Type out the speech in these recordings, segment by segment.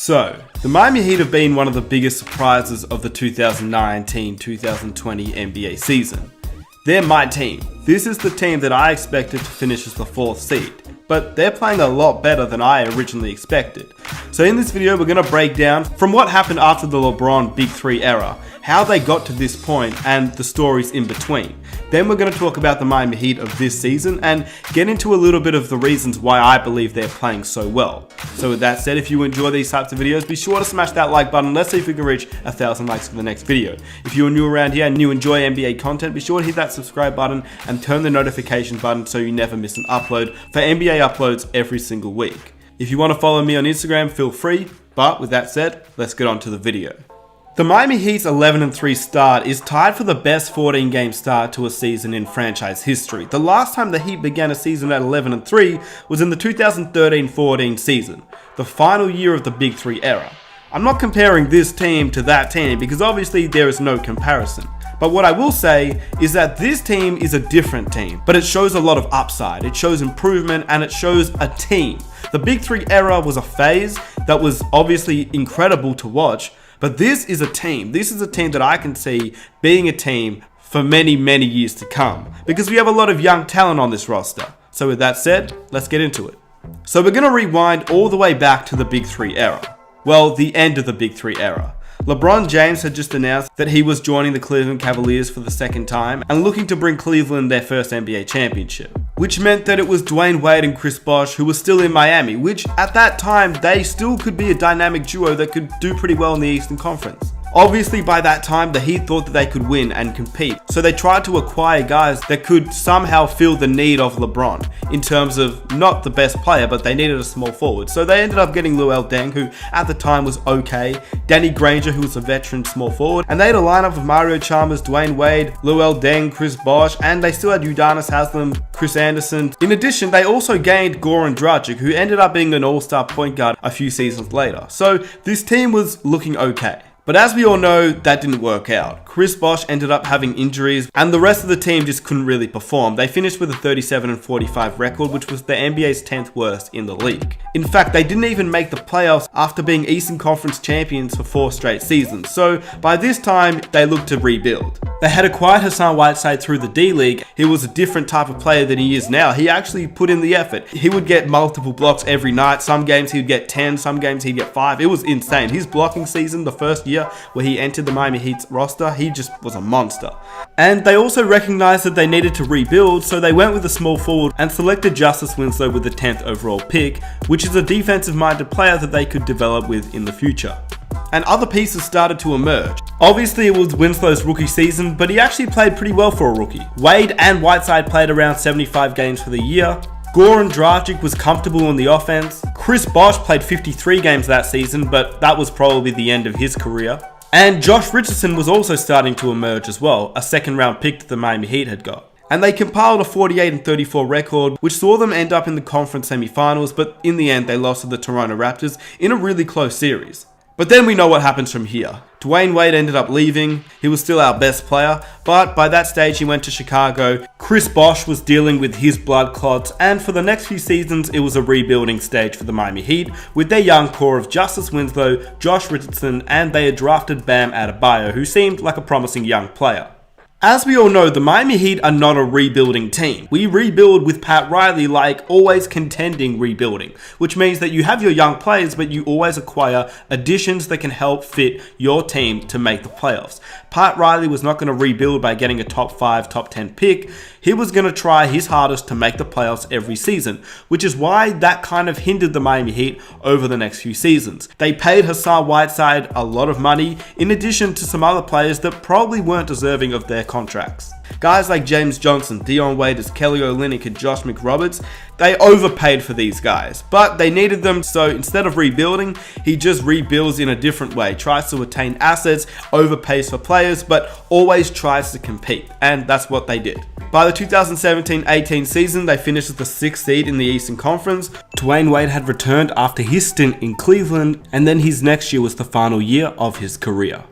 So, the Miami Heat have been one of the biggest surprises of the 2019-2020 NBA season. They're my team. This is the team that I expected to finish as the 4th seed, but they're playing a lot better than I originally expected. So in this video, we're going to break down from what happened after the LeBron Big 3 era, how they got to this point, and the stories in between. Then we're going to talk about the Miami Heat of this season and get into a little bit of the reasons why I believe they're playing so well. So with that said, if you enjoy these types of videos, be sure to smash that like button. Let's see if we can reach 1,000 likes for the next video. If you're new around here and you enjoy NBA content, be sure to hit that subscribe button and turn the notification button so you never miss an upload for NBA uploads every single week. If you want to follow me on Instagram, feel free. But with that said, let's get on to the video. The Miami Heat's 11-3 start is tied for the best 14-game start to a season in franchise history. The last time the Heat began a season at 11-3 was in the 2013-14 season, the final year of the Big 3 era. I'm not comparing this team to that team because obviously there is no comparison. But what I will say is that this team is a different team, but it shows a lot of upside, it shows improvement, and it shows a team. The Big 3 era was a phase that was obviously incredible to watch, but this is a team. This is a team that I can see being a team for many, many years to come because we have a lot of young talent on this roster. So with that said, let's get into it. So we're going to rewind all the way back to the Big 3 era. Well, the end of the Big 3 era. LeBron James had just announced that he was joining the Cleveland Cavaliers for the second time and looking to bring Cleveland their first NBA championship, which meant that it was Dwayne Wade and Chris Bosh who were still in Miami, which at that time they still could be a dynamic duo that could do pretty well in the Eastern Conference. Obviously by that time the Heat thought that they could win and compete, so they tried to acquire guys that could somehow fill the need of LeBron in terms of not the best player, but they needed a small forward. So they ended up getting Luol Deng, who at the time was okay, Danny Granger, who was a veteran small forward, and they had a lineup of Mario Chalmers, Dwayne Wade, Luol Deng, Chris Bosh, and they still had Udonis Haslem, Chris Anderson. In addition, they also gained Goran Dragic, who ended up being an all-star point guard a few seasons later. So this team was looking okay. But as we all know, that didn't work out. Chris Bosh ended up having injuries and the rest of the team just couldn't really perform. They finished with a 37-45 record, which was the NBA's 10th worst in the league. In fact, they didn't even make the playoffs after being Eastern Conference champions for 4 straight seasons. So by this time, they looked to rebuild. They had acquired Hassan Whiteside through the D-League. He was a different type of player than he is now. He actually put in the effort. He would get multiple blocks every night. Some games he'd get 10, some games he'd get 5. It was insane. His blocking season, the first year where he entered the Miami Heat's roster, he just was a monster. And they also recognized that they needed to rebuild, so they went with a small forward and selected Justice Winslow with the 10th overall pick, which is a defensive-minded player that they could develop with in the future. And other pieces started to emerge. Obviously it was Winslow's rookie season, but he actually played pretty well for a rookie. Wade and Whiteside played around 75 games for the year. Goran Dragic was comfortable in the offense. Chris Bosh played 53 games that season, but that was probably the end of his career. And Josh Richardson was also starting to emerge as well, a second round pick that the Miami Heat had got. And they compiled a 48-34 record, which saw them end up in the conference semifinals, but in the end they lost to the Toronto Raptors in a really close series. But then we know what happens from here. Dwayne Wade ended up leaving. He was still our best player, but by that stage he went to Chicago. Chris Bosh was dealing with his blood clots, and for the next few seasons it was a rebuilding stage for the Miami Heat with their young core of Justice Winslow, Josh Richardson, and they had drafted Bam Adebayo, who seemed like a promising young player. As we all know, the Miami Heat are not a rebuilding team. We rebuild with Pat Riley like always contending rebuilding, which means that you have your young players, but you always acquire additions that can help fit your team to make the playoffs. Pat Riley was not going to rebuild by getting a top 5, top 10 pick. He was going to try his hardest to make the playoffs every season, which is why that kind of hindered the Miami Heat over the next few seasons. They paid Hassan Whiteside a lot of money, in addition to some other players that probably weren't deserving of their contracts. Guys like James Johnson, Dion Waiters, Kelly Olynyk, and Josh McRoberts, they overpaid for these guys, but they needed them, so instead of rebuilding, he just rebuilds in a different way, tries to attain assets, overpays for players, but always tries to compete, and that's what they did. By the 2017-18 season, they finished as the 6th seed in the Eastern Conference. Dwayne Wade had returned after his stint in Cleveland, and then his next year was the final year of his career.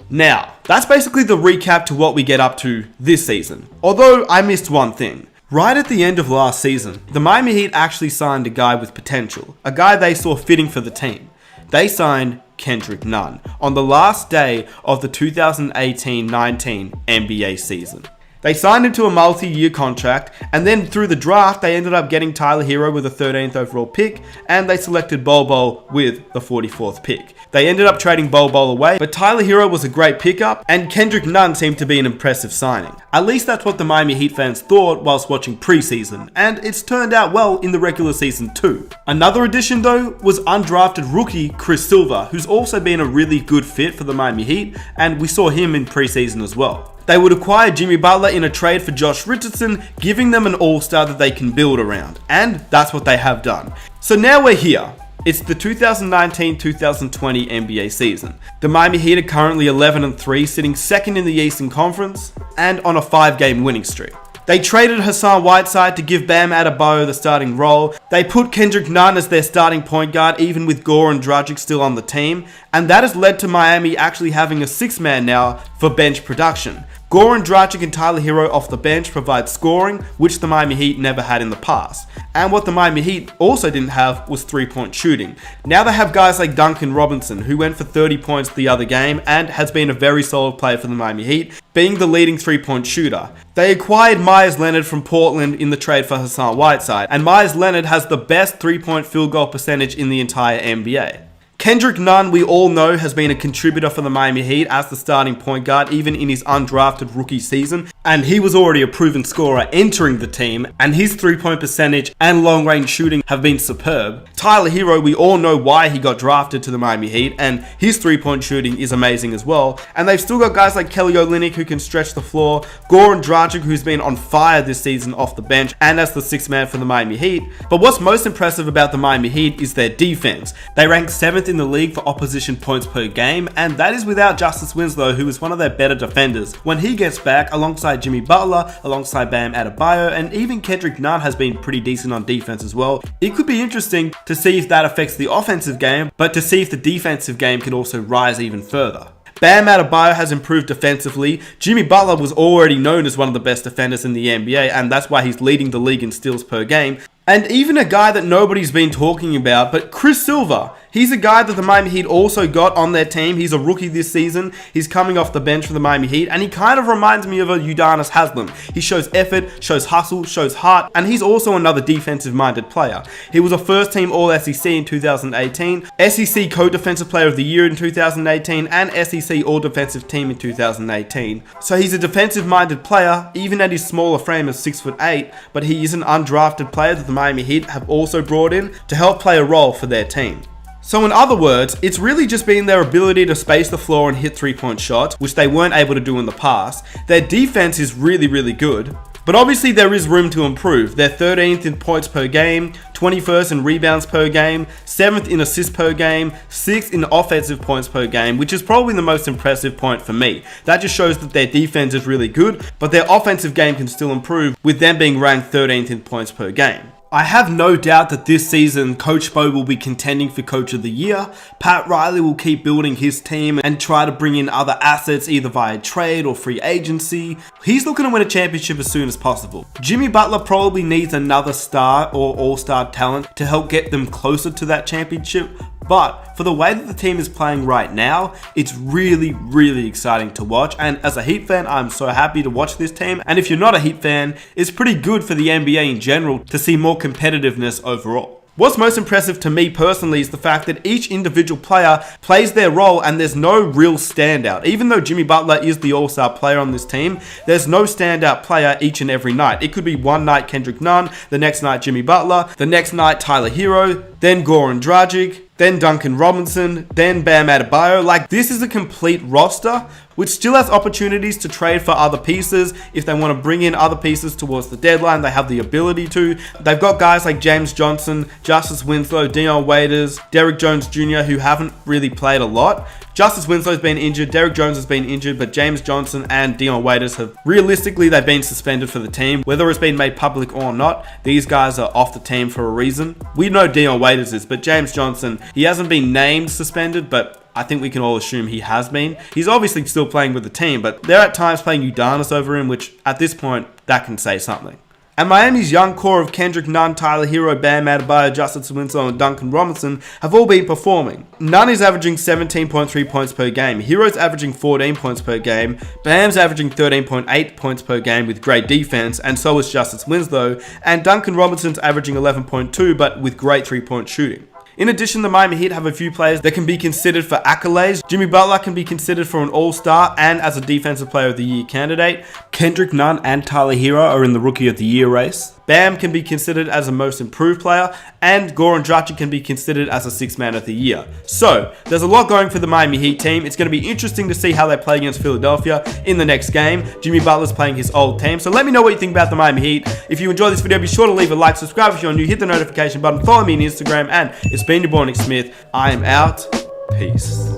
Now, that's basically the recap to what we get up to this season. Although I missed one thing. Right at the end of last season, the Miami Heat actually signed a guy with potential, a guy they saw fitting for the team. they signed Kendrick Nunn on the last day of the 2018-19 NBA season. They signed him to a multi-year contract, and then through the draft, they ended up getting Tyler Hero with the 13th overall pick, and they selected Bol Bol with the 44th pick. They ended up trading Bol Bol away, but Tyler Hero was a great pickup, and Kendrick Nunn seemed to be an impressive signing. At least that's what the Miami Heat fans thought whilst watching preseason, and it's turned out well in the regular season too. Another addition though was undrafted rookie Chris Silva, who's also been a really good fit for the Miami Heat, and we saw him in preseason as well. They would acquire Jimmy Butler in a trade for Josh Richardson, giving them an all-star that they can build around. And that's what they have done. So now we're here. It's the 2019-2020 NBA season. The Miami Heat are currently 11-3, sitting second in the Eastern Conference, and on a 5-game winning streak. They traded Hassan Whiteside to give Bam Adebayo the starting role. They put Kendrick Nunn as their starting point guard, even with Goran Dragic still on the team. And that has led to Miami actually having a 6-man now for bench production. Goran Dragic and Tyler Hero off the bench provide scoring, which the Miami Heat never had in the past. And what the Miami Heat also didn't have was 3-point shooting. Now they have guys like Duncan Robinson, who went for 30 points the other game and has been a very solid player for the Miami Heat, being the leading 3-point shooter. They acquired Myers Leonard from Portland in the trade for Hassan Whiteside, and Myers Leonard has the best 3-point field goal percentage in the entire NBA. Kendrick Nunn, we all know, has been a contributor for the Miami Heat as the starting point guard, even in his undrafted rookie season, and he was already a proven scorer entering the team, and his 3-point percentage and long-range shooting have been superb. Tyler Hero, we all know why he got drafted to the Miami Heat, and his 3-point shooting is amazing as well. And they've still got guys like Kelly Olynyk who can stretch the floor, Goran Dragic who's been on fire this season off the bench, and as the 6th man for the Miami Heat. But what's most impressive about the Miami Heat is their defense. They rank 7th in the league for opposition points per game, and that is without Justice Winslow, who is one of their better defenders. When he gets back, alongside Jimmy Butler, alongside Bam Adebayo, and even Kendrick Nunn has been pretty decent on defense as well. It could be interesting to see if that affects the offensive game, but to see if the defensive game can also rise even further. Bam Adebayo has improved defensively. Jimmy Butler was already known as one of the best defenders in the NBA, and that's why he's leading the league in steals per game. And even a guy that nobody's been talking about, but Chris Silva. He's a guy that the Miami Heat also got on their team. He's a rookie this season. He's coming off the bench for the Miami Heat, and he kind of reminds me of a Udonis Haslem. He shows effort, shows hustle, shows heart, and he's also another defensive-minded player. He was a first-team All-SEC in 2018, SEC Co-Defensive Player of the Year in 2018, and SEC All-Defensive Team in 2018. So he's a defensive-minded player, even at his smaller frame of 6'8", but he is an undrafted player that the Miami Heat have also brought in to help play a role for their team. So in other words, it's really just been their ability to space the floor and hit 3-point shots, which they weren't able to do in the past. Their defense is really, really good. But obviously there is room to improve. They're 13th in points per game, 21st in rebounds per game, 7th in assists per game, 6th in offensive points per game, which is probably the most impressive point for me. That just shows that their defense is really good, but their offensive game can still improve, with them being ranked 13th in points per game. I have no doubt that this season, Coach Spo will be contending for Coach of the Year. Pat Riley will keep building his team and try to bring in other assets either via trade or free agency. He's looking to win a championship as soon as possible. Jimmy Butler probably needs another star or all-star talent to help get them closer to that championship. But for the way that the team is playing right now, it's really, really exciting to watch. And as a Heat fan, I'm so happy to watch this team. And if you're not a Heat fan, it's pretty good for the NBA in general to see more competitiveness overall. What's most impressive to me personally is the fact that each individual player plays their role and there's no real standout. Even though Jimmy Butler is the all-star player on this team, there's no standout player each and every night. It could be one night Kendrick Nunn, the next night Jimmy Butler, the next night Tyler Hero, then Goran Dragic, then Duncan Robinson, then Bam Adebayo. Like, this is a complete roster which still has opportunities to trade for other pieces. If they want to bring in other pieces towards the deadline, they have the ability to. They've got guys like James Johnson, Justice Winslow, Dion Waiters, Derrick Jones Jr., who haven't really played a lot. Justice Winslow's been injured, Derrick Jones has been injured, but James Johnson and Dion Waiters have, realistically, they've been suspended for the team. Whether it's been made public or not, these guys are off the team for a reason. We know Dion Waiters is, but James Johnson, he hasn't been named suspended, but I think we can all assume he has been. He's obviously still playing with the team, but they're at times playing Udonis over him, which at this point, that can say something. And Miami's young core of Kendrick Nunn, Tyler Hero, Bam Adebayo, Justice Winslow, and Duncan Robinson have all been performing. Nunn is averaging 17.3 points per game, Hero's averaging 14 points per game, Bam's averaging 13.8 points per game with great defense, and so is Justice Winslow, and Duncan Robinson's averaging 11.2 but with great 3-point shooting. In addition, the Miami Heat have a few players that can be considered for accolades. Jimmy Butler can be considered for an all-star and as a Defensive Player of the Year candidate. Kendrick Nunn and Tyler Hero are in the Rookie of the Year race. Bam can be considered as a Most Improved Player, and Goran Dragic can be considered as a Sixth Man of the Year. So, there's a lot going for the Miami Heat team. It's going to be interesting to see how they play against Philadelphia in the next game. Jimmy Butler's playing his old team. So let me know what you think about the Miami Heat. If you enjoyed this video, be sure to leave a like, subscribe if you're new, hit the notification button, follow me on Instagram, and it's been your boy Nick Smith. I am out. Peace.